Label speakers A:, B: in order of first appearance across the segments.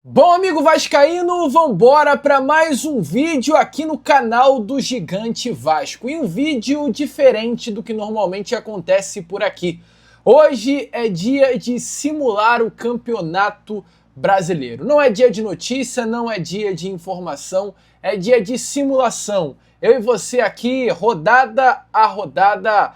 A: Bom, amigo vascaíno, vambora para mais um vídeo aqui no canal do Gigante Vasco. E um vídeo diferente do que normalmente acontece por aqui. Hoje é dia de simular o Campeonato Brasileiro. Não é dia de notícia, não é dia de informação, é dia de simulação. Eu e você aqui, rodada a rodada,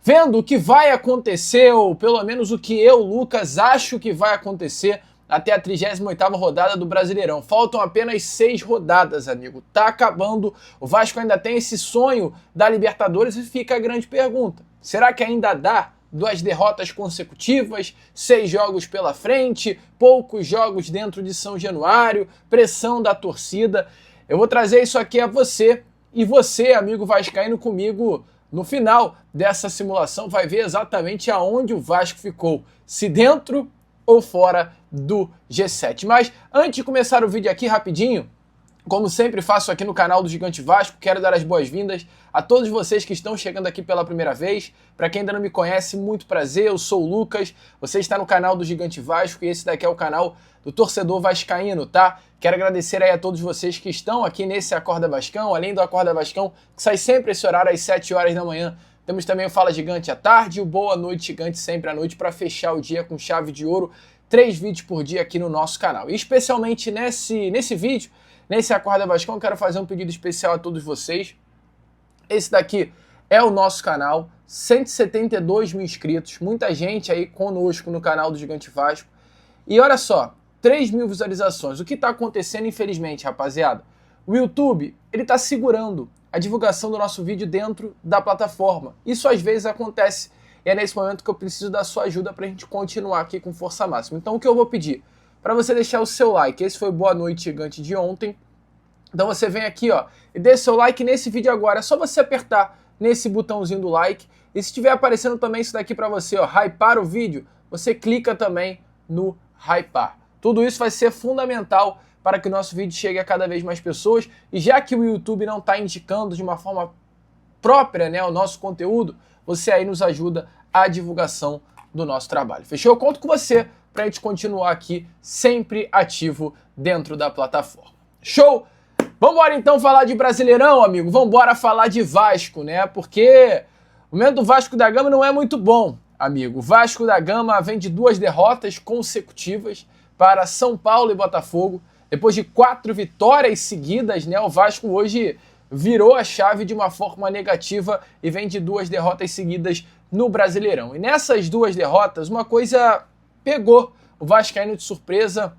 A: vendo o que vai acontecer, ou pelo menos o que eu, Lucas, acho que vai acontecer até a 38ª rodada do Brasileirão. Faltam apenas 6 rodadas, amigo. Tá acabando. O Vasco ainda tem esse sonho da Libertadores e fica a grande pergunta. Será que ainda dá 2 derrotas consecutivas, 6 jogos pela frente, poucos jogos dentro de São Januário, pressão da torcida? Eu vou trazer isso aqui a você e você, amigo vascaíno, comigo no final dessa simulação vai ver exatamente aonde o Vasco ficou, se dentro ou fora do G7. Mas antes de começar o vídeo aqui rapidinho, como sempre faço aqui no canal do Gigante Vasco, quero dar as boas-vindas a todos vocês que estão chegando aqui pela primeira vez. Para quem ainda não me conhece, muito prazer, eu sou o Lucas, você está no canal do Gigante Vasco e esse daqui é o canal do torcedor vascaíno, tá? Quero agradecer aí a todos vocês que estão aqui nesse Acorda Vascão, além do Acorda Vascão, que sai sempre esse horário às 7 horas da manhã. Temos também o Fala Gigante à tarde e o Boa Noite Gigante sempre à noite para fechar o dia com chave de ouro. 3 vídeos por dia aqui no nosso canal. E especialmente nesse vídeo, nesse Acorda Vascão, eu quero fazer um pedido especial a todos vocês. Esse daqui é o nosso canal, 172 mil inscritos, muita gente aí conosco no canal do Gigante Vasco. E olha só, 3 mil visualizações. O que está acontecendo, infelizmente, rapaziada? O YouTube, ele está segurando a divulgação do nosso vídeo dentro da plataforma. Isso às vezes acontece. E é nesse momento que eu preciso da sua ajuda para a gente continuar aqui com força máxima. Então o que eu vou pedir? Para você deixar o seu like. Esse foi o Boa Noite Gigante de ontem. Então você vem aqui, ó, e deixa seu like nesse vídeo agora. É só você apertar nesse botãozinho do like. E se estiver aparecendo também isso daqui para você, ó, hypar o vídeo, você clica também no hypar. Tudo isso vai ser fundamental para que o nosso vídeo chegue a cada vez mais pessoas. E já que o YouTube não está indicando de uma forma própria, né, o nosso conteúdo, você aí nos ajuda a divulgação do nosso trabalho. Fechou? Eu conto com você para a gente continuar aqui sempre ativo dentro da plataforma. Show? Vambora então falar de Brasileirão, amigo. Vambora falar de Vasco, né? Porque o momento do Vasco da Gama não é muito bom, amigo. O Vasco da Gama vem de 2 derrotas consecutivas para São Paulo e Botafogo. Depois de 4 vitórias seguidas, né? O Vasco hoje virou a chave de uma forma negativa e vem de 2 derrotas seguidas no Brasileirão. E nessas 2 derrotas, uma coisa pegou o vascaíno de surpresa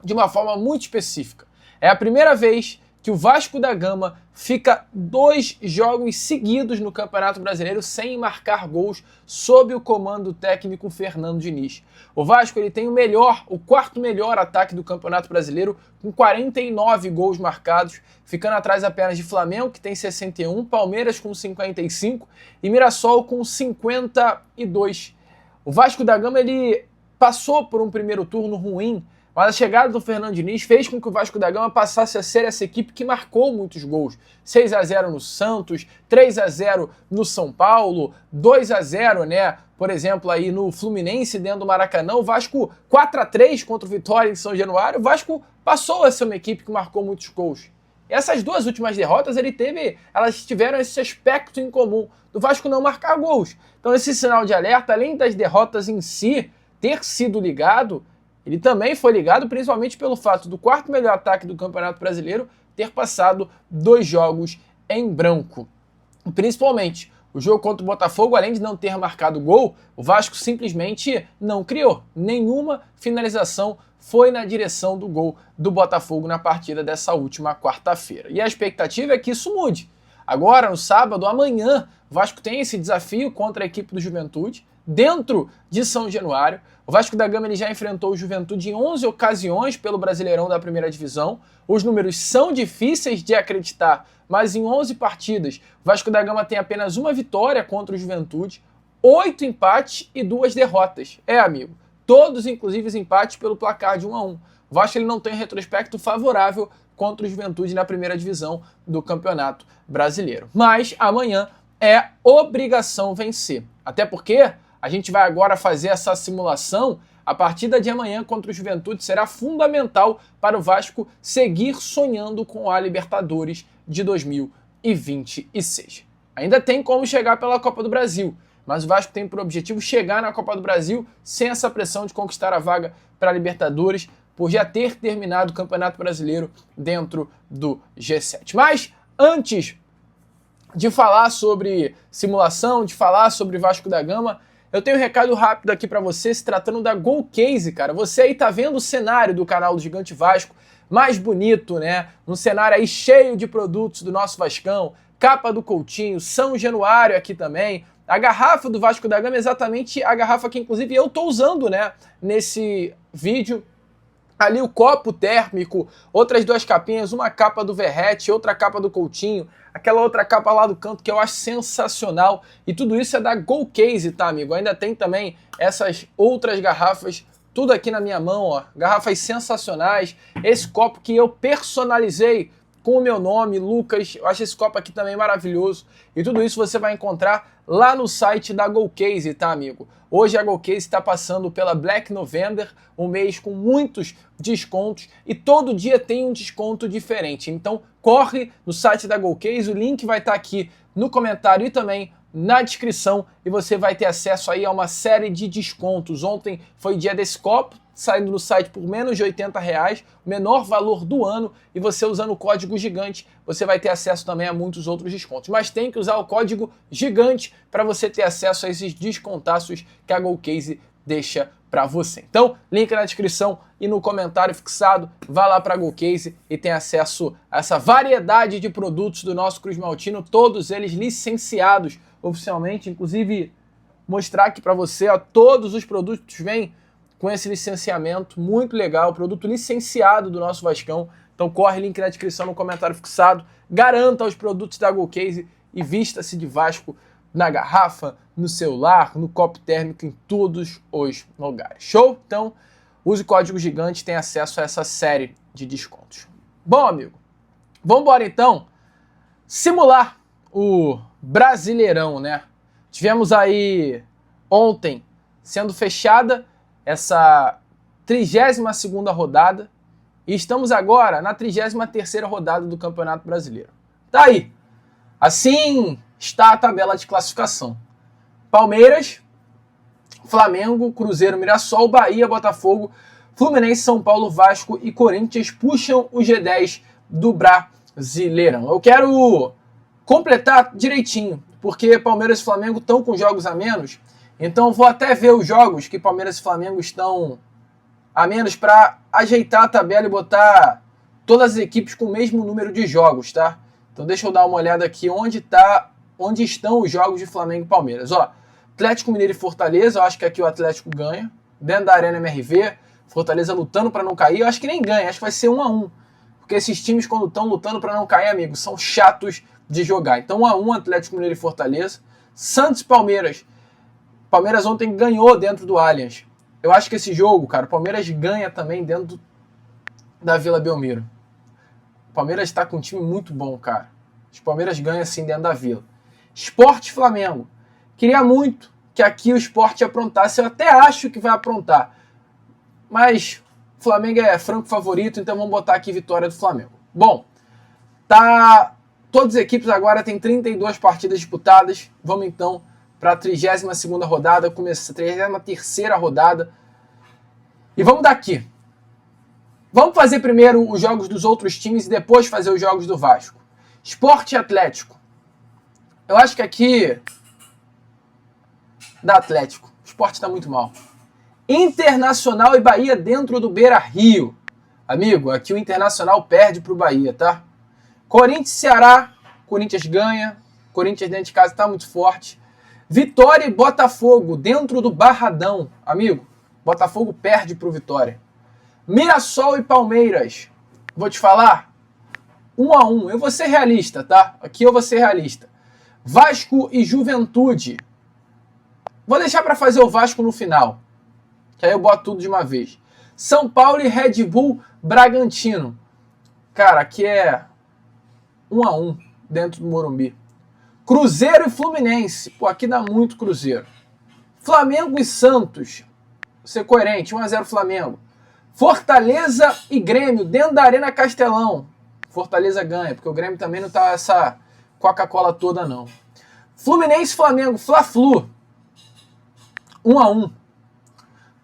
A: de uma forma muito específica. É a primeira vez que o Vasco da Gama fica 2 jogos seguidos no Campeonato Brasileiro sem marcar gols sob o comando técnico Fernando Diniz. O Vasco ele tem o quarto melhor ataque do Campeonato Brasileiro, com 49 gols marcados, ficando atrás apenas de Flamengo, que tem 61, Palmeiras com 55 e Mirassol com 52. O Vasco da Gama ele passou por um primeiro turno ruim, mas a chegada do Fernando Diniz fez com que o Vasco da Gama passasse a ser essa equipe que marcou muitos gols. 6-0 no Santos, 3-0 no São Paulo, 2-0, né? Por exemplo, aí no Fluminense dentro do Maracanã, o Vasco 4-3 contra o Vitória em São Januário, o Vasco passou a ser uma equipe que marcou muitos gols. E essas 2 últimas derrotas, elas tiveram esse aspecto em comum, do Vasco não marcar gols. Então esse sinal de alerta, além das derrotas em si ter sido ligado, ele também foi ligado principalmente pelo fato do quarto melhor ataque do Campeonato Brasileiro ter passado 2 jogos em branco. Principalmente o jogo contra o Botafogo, além de não ter marcado gol, o Vasco simplesmente não criou. Nenhuma finalização foi na direção do gol do Botafogo na partida dessa última quarta-feira. E a expectativa é que isso mude. Agora, no sábado, amanhã, o Vasco tem esse desafio contra a equipe do Juventude, dentro de São Januário. O Vasco da Gama ele já enfrentou o Juventude em 11 ocasiões pelo Brasileirão da primeira divisão. Os números são difíceis de acreditar, mas em 11 partidas, o Vasco da Gama tem apenas 1 vitória contra o Juventude, 8 empates e 2 derrotas. Amigo, todos inclusive empates pelo placar de 1-1. O Vasco ele não tem retrospecto favorável contra o Juventude na primeira divisão do Campeonato Brasileiro. Mas amanhã é obrigação vencer. Até porque a gente vai agora fazer essa simulação A partida de amanhã contra o Juventude será fundamental para o Vasco seguir sonhando com a Libertadores de 2026. Ainda tem como chegar pela Copa do Brasil, mas o Vasco tem por objetivo chegar na Copa do Brasil sem essa pressão de conquistar a vaga para a Libertadores, por já ter terminado o Campeonato Brasileiro dentro do G7. Mas antes de falar sobre simulação, de falar sobre Vasco da Gama, eu tenho um recado rápido aqui para você, se tratando da GolCase, cara. Você aí tá vendo o cenário do canal do Gigante Vasco, mais bonito, né? Um cenário aí cheio de produtos do nosso Vascão, capa do Coutinho, São Januário aqui também. A garrafa do Vasco da Gama é exatamente a garrafa que, inclusive, eu tô usando, né? Nesse vídeo. Ali o copo térmico, outras duas capinhas, uma capa do Verrete, outra capa do Coutinho, aquela outra capa lá do canto que eu acho sensacional. E tudo isso é da GolCase, tá, amigo? Ainda tem também essas outras garrafas, tudo aqui na minha mão, ó. Garrafas sensacionais. Esse copo que eu personalizei com o meu nome, Lucas. Eu acho esse copo aqui também maravilhoso. E tudo isso você vai encontrar lá no site da GolCase, tá, amigo? Hoje a GolCase está passando pela Black November, um mês com muitos descontos e todo dia tem um desconto diferente. Então corre no site da GolCase, o link vai estar aqui no comentário e também na descrição e você vai ter acesso aí a uma série de descontos. Ontem foi dia desse copo, saindo no site por menos de R$80, o menor valor do ano, e você usando o código GIGANTE, você vai ter acesso também a muitos outros descontos. Mas tem que usar o código GIGANTE para você ter acesso a esses descontaços que a GolCase deixa para você. Então, link na descrição e no comentário fixado, vá lá para a GolCase e tem acesso a essa variedade de produtos do nosso Cruz Maltino, todos eles licenciados oficialmente, inclusive mostrar aqui para você, ó, todos os produtos vêm com esse licenciamento, muito legal, produto licenciado do nosso Vascão. Então corre, link na descrição, no comentário fixado, garanta os produtos da GolCase e vista-se de Vasco na garrafa, no celular, no copo térmico, em todos os lugares. Show? Então use o código GIGANTE e tem acesso a essa série de descontos. Bom, amigo, vamos embora então simular o Brasileirão, né? Tivemos aí ontem sendo fechada essa 32ª rodada e estamos agora na 33ª rodada do Campeonato Brasileiro. Tá aí. Assim está a tabela de classificação. Palmeiras, Flamengo, Cruzeiro, Mirassol, Bahia, Botafogo, Fluminense, São Paulo, Vasco e Corinthians puxam o G10 do Brasileirão. Eu quero completar direitinho, porque Palmeiras e Flamengo estão com jogos a menos. Então vou até ver os jogos que Palmeiras e Flamengo estão a menos para ajeitar a tabela e botar todas as equipes com o mesmo número de jogos, tá? Então deixa eu dar uma olhada aqui onde estão os jogos de Flamengo e Palmeiras. Ó, Atlético Mineiro e Fortaleza, eu acho que aqui o Atlético ganha. Dentro da Arena MRV, Fortaleza lutando para não cair, eu acho que nem ganha, acho que vai ser 1-1. Porque esses times quando estão lutando para não cair, amigo, são chatos de jogar. Então 1-1 Atlético Mineiro e Fortaleza. Santos e Palmeiras. Palmeiras ontem ganhou dentro do Allianz. Eu acho que esse jogo, cara, o Palmeiras ganha também dentro da Vila Belmiro. O Palmeiras está com um time muito bom, cara. Os Palmeiras ganham assim dentro da Vila. Sport e Flamengo. Queria muito que aqui o Sport aprontasse. Eu até acho que vai aprontar. Mas o Flamengo é franco favorito, então vamos botar aqui vitória do Flamengo. Bom, todas as equipes agora têm 32 partidas disputadas. Vamos então para a 32ª rodada, começa a 33ª rodada. E vamos daqui. Vamos fazer primeiro os jogos dos outros times e depois fazer os jogos do Vasco. Sport e Atlético. Eu acho que aqui dá Atlético. O Sport está muito mal. Internacional e Bahia dentro do Beira-Rio. Amigo, aqui o Internacional perde para o Bahia, tá? Corinthians e Ceará. Corinthians ganha. Corinthians dentro de casa está muito forte. Vitória e Botafogo dentro do Barradão. Amigo, Botafogo perde para o Vitória. Mirassol e Palmeiras. Vou te falar. 1-1. Eu vou ser realista, tá? Aqui eu vou ser realista. Vasco e Juventude. Vou deixar para fazer o Vasco no final. Que aí eu boto tudo de uma vez. São Paulo e Red Bull Bragantino. Cara, aqui é 1-1 dentro do Morumbi. Cruzeiro e Fluminense. Pô, aqui dá muito Cruzeiro. Flamengo e Santos. ser coerente. 1-0 Flamengo. Fortaleza e Grêmio, dentro da Arena Castelão. Fortaleza ganha, porque o Grêmio também não tá essa Coca-Cola toda, não. Fluminense e Flamengo, Fla-Flu. 1-1.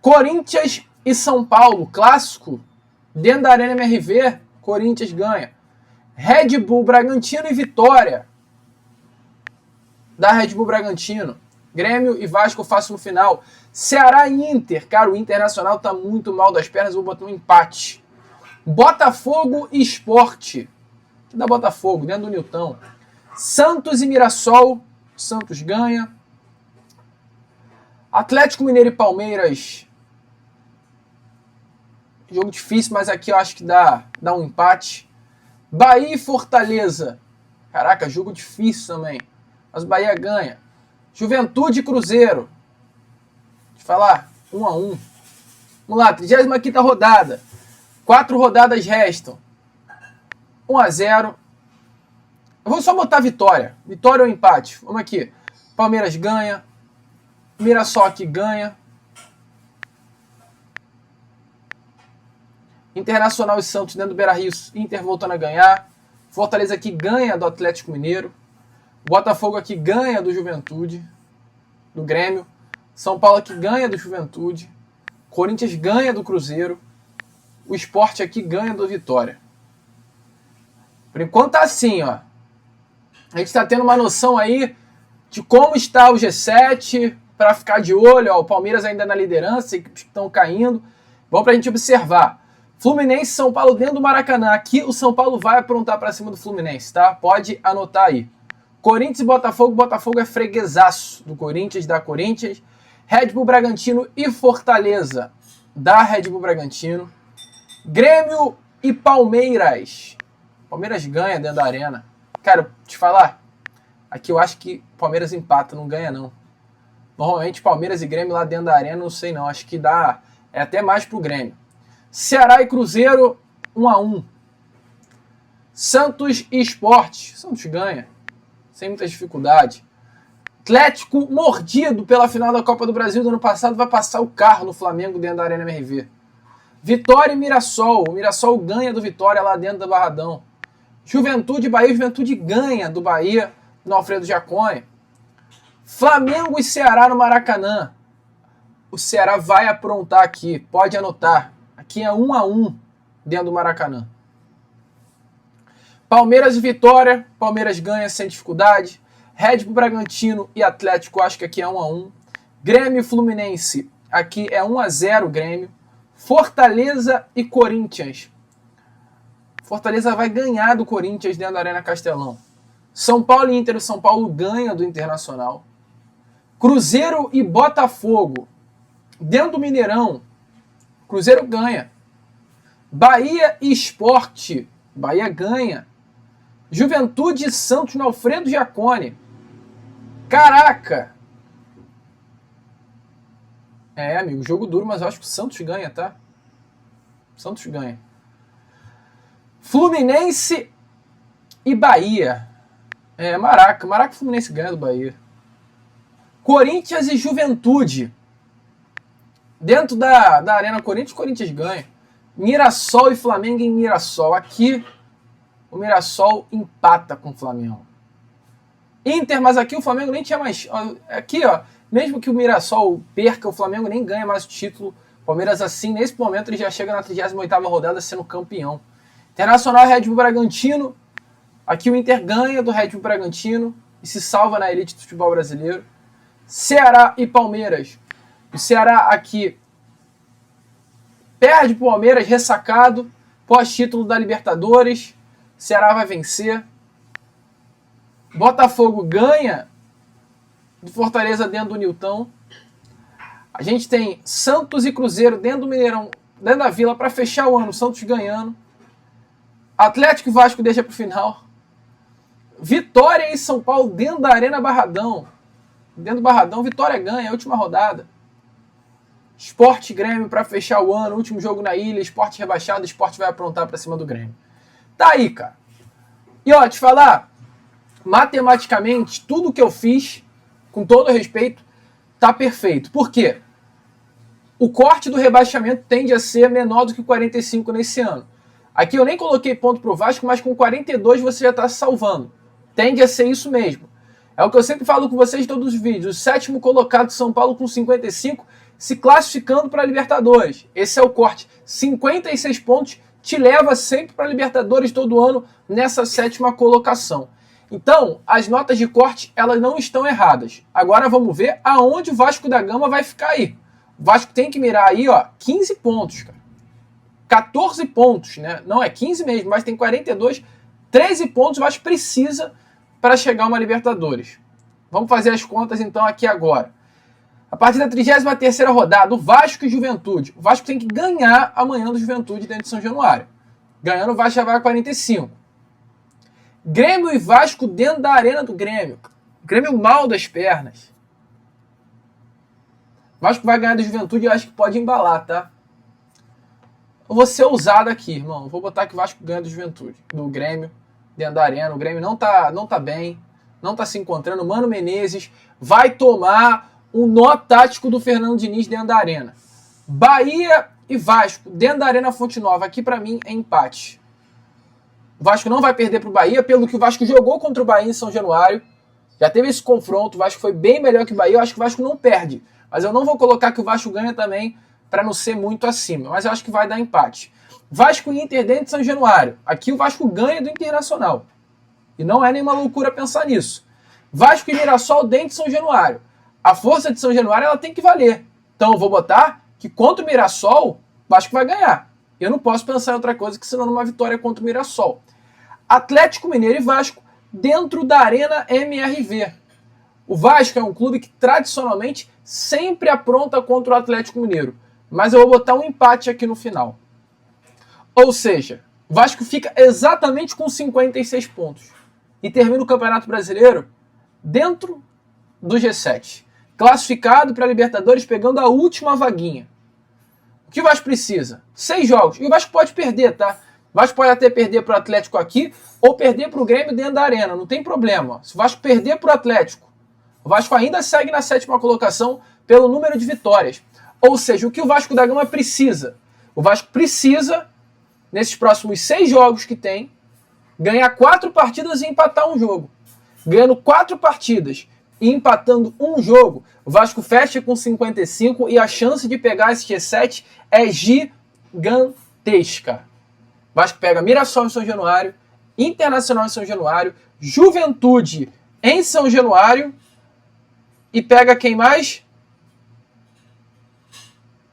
A: Corinthians e São Paulo, clássico. Dentro da Arena MRV, Corinthians ganha. Red Bull, Bragantino e Vitória. Da Red Bull Bragantino. Grêmio e Vasco eu faço no final. Ceará e Inter. Cara, o Internacional tá muito mal das pernas, eu vou botar um empate. Botafogo e Sport. Que dá Botafogo, dentro do Nilton. Santos e Mirassol. Santos ganha. Atlético Mineiro e Palmeiras. Jogo difícil, mas aqui eu acho que dá um empate. Bahia e Fortaleza. Caraca, jogo difícil também. Mas Bahia ganha. Juventude e Cruzeiro. Deixa eu falar. 1-1. Vamos lá, 35ª rodada. 4 rodadas restam. 1-0. Eu vou só botar vitória. Vitória ou empate. Vamos aqui. Palmeiras ganha. Mirassol aqui ganha. Internacional e Santos dentro do Beira-Rio. Inter voltando a ganhar. Fortaleza aqui ganha do Atlético Mineiro. Botafogo aqui ganha do Juventude. Do Grêmio. São Paulo aqui ganha do Juventude. Corinthians ganha do Cruzeiro. O Sport aqui ganha do Vitória. Por enquanto tá assim, ó. A gente tá tendo uma noção aí de como está o G7 para ficar de olho. Ó, o Palmeiras ainda na liderança, equipes que estão caindo. Bom pra gente observar. Fluminense e São Paulo dentro do Maracanã. Aqui o São Paulo vai aprontar para cima do Fluminense, tá? Pode anotar aí. Corinthians e Botafogo. Botafogo é freguesaço do Corinthians, da Corinthians. Red Bull Bragantino e Fortaleza, da Red Bull Bragantino. Grêmio e Palmeiras. Palmeiras ganha dentro da arena. Cara, te falar, aqui eu acho que Palmeiras empata, não ganha não. Normalmente Palmeiras e Grêmio lá dentro da arena, não sei não, acho que dá, é até mais pro Grêmio. Ceará e Cruzeiro, 1-1. Santos e Sport, Santos ganha, sem muita dificuldade. Atlético mordido pela final da Copa do Brasil do ano passado, vai passar o carro no Flamengo dentro da Arena MRV. Vitória e Mirassol, o Mirassol ganha do Vitória lá dentro do Barradão. Juventude e Bahia, Juventude ganha do Bahia no Alfredo Jaconi. Flamengo e Ceará no Maracanã. O Ceará vai aprontar aqui, pode anotar. Aqui é 1-1 dentro do Maracanã. Palmeiras e Vitória, Palmeiras ganha sem dificuldade. Red Bull Bragantino e Atlético, acho que aqui é 1-1. Grêmio e Fluminense, aqui é 1-0 Grêmio. Fortaleza e Corinthians. Fortaleza vai ganhar do Corinthians dentro da Arena Castelão. São Paulo e Inter, o São Paulo ganha do Internacional. Cruzeiro e Botafogo. Dentro do Mineirão, Cruzeiro ganha. Bahia e Sport, Bahia ganha. Juventude e Santos no Alfredo Jaconi. Caraca! É, amigo, jogo duro, mas eu acho que o Santos ganha, tá? Santos ganha. Fluminense e Bahia. É, Maraca e Fluminense ganha do Bahia. Corinthians e Juventude. Dentro da Arena Corinthians ganha. Mirassol e Flamengo em Mirassol. Aqui o Mirassol empata com o Flamengo. Inter, mas aqui o Flamengo nem tinha mais... Aqui, ó, mesmo que o Mirassol perca, o Flamengo nem ganha mais o título. Palmeiras, assim, nesse momento, ele já chega na 38ª rodada sendo campeão. Internacional e Red Bull Bragantino. Aqui o Inter ganha do Red Bull Bragantino e se salva na elite do futebol brasileiro. Ceará e Palmeiras. O Ceará aqui perde para o Palmeiras, ressacado, pós-título da Libertadores. Ceará vai vencer. Botafogo ganha do Fortaleza dentro do Nilton. A gente tem Santos e Cruzeiro dentro do Mineirão, dentro da Vila, para fechar o ano. Santos ganhando. Atlético e Vasco deixa para o final. Vitória e São Paulo dentro da Arena Barradão. Dentro do Barradão, Vitória ganha, a última rodada. Sport e Grêmio para fechar o ano, último jogo na ilha, Sport rebaixado, Sport vai aprontar para cima do Grêmio. Tá aí, cara. E ó, te falar, matematicamente, tudo que eu fiz, com todo respeito, tá perfeito. Por quê? o corte do rebaixamento tende a ser menor do que 45 nesse ano. Aqui eu nem coloquei ponto para o Vasco, mas com 42 você já está se salvando. Tende a ser isso mesmo. É o que eu sempre falo com vocês em todos os vídeos. O sétimo colocado São Paulo com 55 se classificando para a Libertadores. Esse é o corte. 56 pontos te leva sempre para a Libertadores todo ano nessa sétima colocação. Então, as notas de corte, elas não estão erradas. Agora vamos ver aonde o Vasco da Gama vai ficar aí. O Vasco tem que mirar aí, ó, 15 pontos, cara. 14 pontos, né? Não é 15 mesmo, mas tem 42, 13 pontos o Vasco precisa para chegar a uma Libertadores. Vamos fazer as contas então aqui agora. A partir da 33ª rodada, o Vasco e Juventude. O Vasco tem que ganhar amanhã do Juventude dentro de São Januário. Ganhando, o Vasco já vai a 45. Grêmio e Vasco dentro da arena do Grêmio. Grêmio mal das pernas. O Vasco vai ganhar da Juventude e eu acho que pode embalar, tá? Eu vou ser ousado aqui, irmão. Vou botar que o Vasco ganha do Juventude, do Grêmio, dentro da arena. O Grêmio não tá bem, não tá se encontrando. Mano Menezes vai tomar um nó tático do Fernando Diniz dentro da arena. Bahia e Vasco dentro da Arena Fonte Nova. Aqui pra mim é empate. O Vasco não vai perder pro Bahia, pelo que o Vasco jogou contra o Bahia em São Januário. Já teve esse confronto, o Vasco foi bem melhor que o Bahia. Eu acho que o Vasco não perde, mas eu não vou colocar que o Vasco ganha também, para não ser muito acima, mas eu acho que vai dar empate. Vasco e Inter dentro de São Januário. Aqui o Vasco ganha do Internacional. E não é nenhuma loucura pensar nisso. Vasco e Mirassol dentro de São Januário. A força de São Januário ela tem que valer. Então eu vou botar que contra o Mirassol, o Vasco vai ganhar. Eu não posso pensar em outra coisa que senão numa vitória contra o Mirassol. Atlético Mineiro e Vasco dentro da Arena MRV. O Vasco é um clube que tradicionalmente sempre apronta contra o Atlético Mineiro. Mas eu vou botar um empate aqui no final. Ou seja, o Vasco fica exatamente com 56 pontos. E termina o Campeonato Brasileiro dentro do G7. Classificado para a Libertadores, pegando a última vaguinha. O que o Vasco precisa? 6 jogos. E o Vasco pode perder, tá? O Vasco pode até perder para o Atlético aqui ou perder para o Grêmio dentro da arena. Não tem problema. Se o Vasco perder para o Atlético, o Vasco ainda segue na 7ª colocação pelo número de vitórias. Ou seja, o que o Vasco da Gama precisa? O Vasco precisa, nesses próximos 6 jogos que tem, ganhar 4 partidas e empatar um jogo. Ganhando 4 partidas e empatando um jogo, o Vasco fecha com 55 e a chance de pegar esse G7 é gigantesca. O Vasco pega Mirassol em São Januário, Internacional em São Januário, Juventude em São Januário e pega quem mais?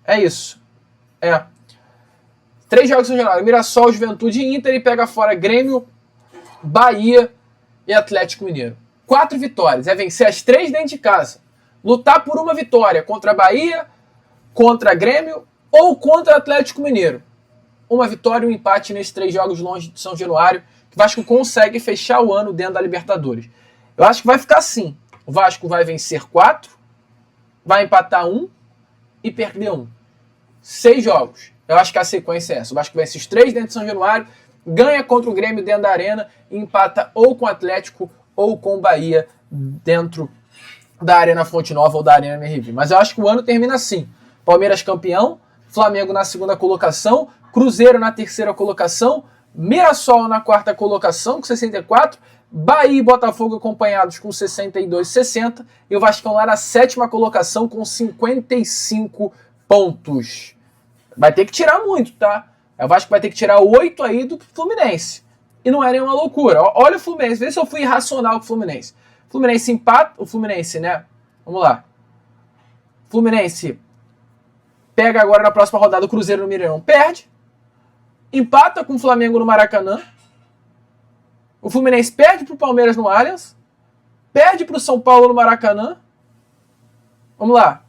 A: É isso. 3 jogos em São Januário, Mirassol, Juventude e Inter, e pega fora Grêmio, Bahia e Atlético Mineiro. 4 vitórias, é vencer as 3 dentro de casa. Lutar por uma vitória contra Bahia, contra Grêmio ou contra Atlético Mineiro. Uma vitória e um empate nesses 3 jogos longe de São Januário, que o Vasco consegue fechar o ano dentro da Libertadores. Eu acho que vai ficar assim. O Vasco vai vencer 4, vai empatar 1 e perder 1. 6 jogos. Eu acho que a sequência é essa. O Vasco vence os 3 dentro de São Januário, ganha contra o Grêmio dentro da arena e empata ou com o Atlético ou com o Bahia dentro da Arena Fonte Nova ou da Arena MRV. Mas eu acho que o ano termina assim. Palmeiras campeão, Flamengo na 2ª colocação, Cruzeiro na 3ª colocação, Mirassol na 4ª colocação com 64, Bahia e Botafogo acompanhados com 62 e 60 e o Vascão lá na 7ª colocação com 55 pontos. Vai ter que tirar muito, tá? O Vasco vai ter que tirar 8 aí do Fluminense. E não é nenhuma loucura. Olha o Fluminense, vê se eu fui irracional com o Fluminense. Fluminense empata, o Fluminense, né? Vamos lá. Fluminense pega agora na próxima rodada o Cruzeiro no Mineirão, perde. Empata com o Flamengo no Maracanã. O Fluminense perde pro Palmeiras no Allianz. Perde pro São Paulo no Maracanã. Vamos lá.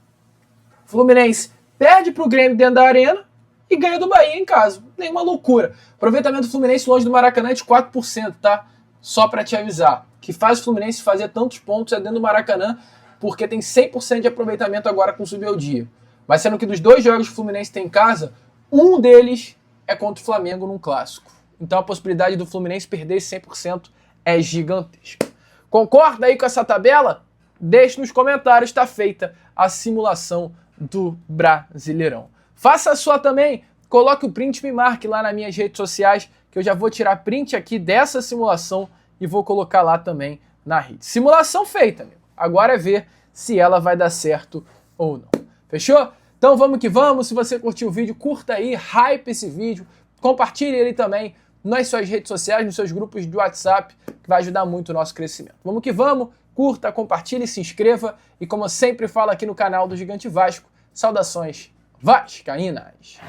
A: Fluminense perde pro Grêmio dentro da arena e ganha do Bahia em casa. Nenhuma loucura. Aproveitamento do Fluminense longe do Maracanã é de 4%, tá? Só pra te avisar. O que faz o Fluminense fazer tantos pontos é dentro do Maracanã, porque tem 100% de aproveitamento agora com o Subeldia. Mas sendo que dos 2 jogos que o Fluminense tem em casa, um deles é contra o Flamengo num clássico. Então a possibilidade do Fluminense perder esse 100% é gigantesca. Concorda aí com essa tabela? Deixe nos comentários, está feita a simulação do Brasileirão. Faça a sua também, coloque o print e me marque lá nas minhas redes sociais, que eu já vou tirar print aqui dessa simulação e vou colocar lá também na rede. Simulação feita, amigo. Agora é ver se ela vai dar certo ou não. Fechou? Então vamos que vamos. Se você curtiu o vídeo, curta aí, hype esse vídeo, compartilhe ele também nas suas redes sociais, nos seus grupos de WhatsApp, que vai ajudar muito o nosso crescimento. Vamos que vamos, curta, compartilhe, se inscreva e, como eu sempre falo aqui no canal do Gigante Vasco, saudações vascaínas!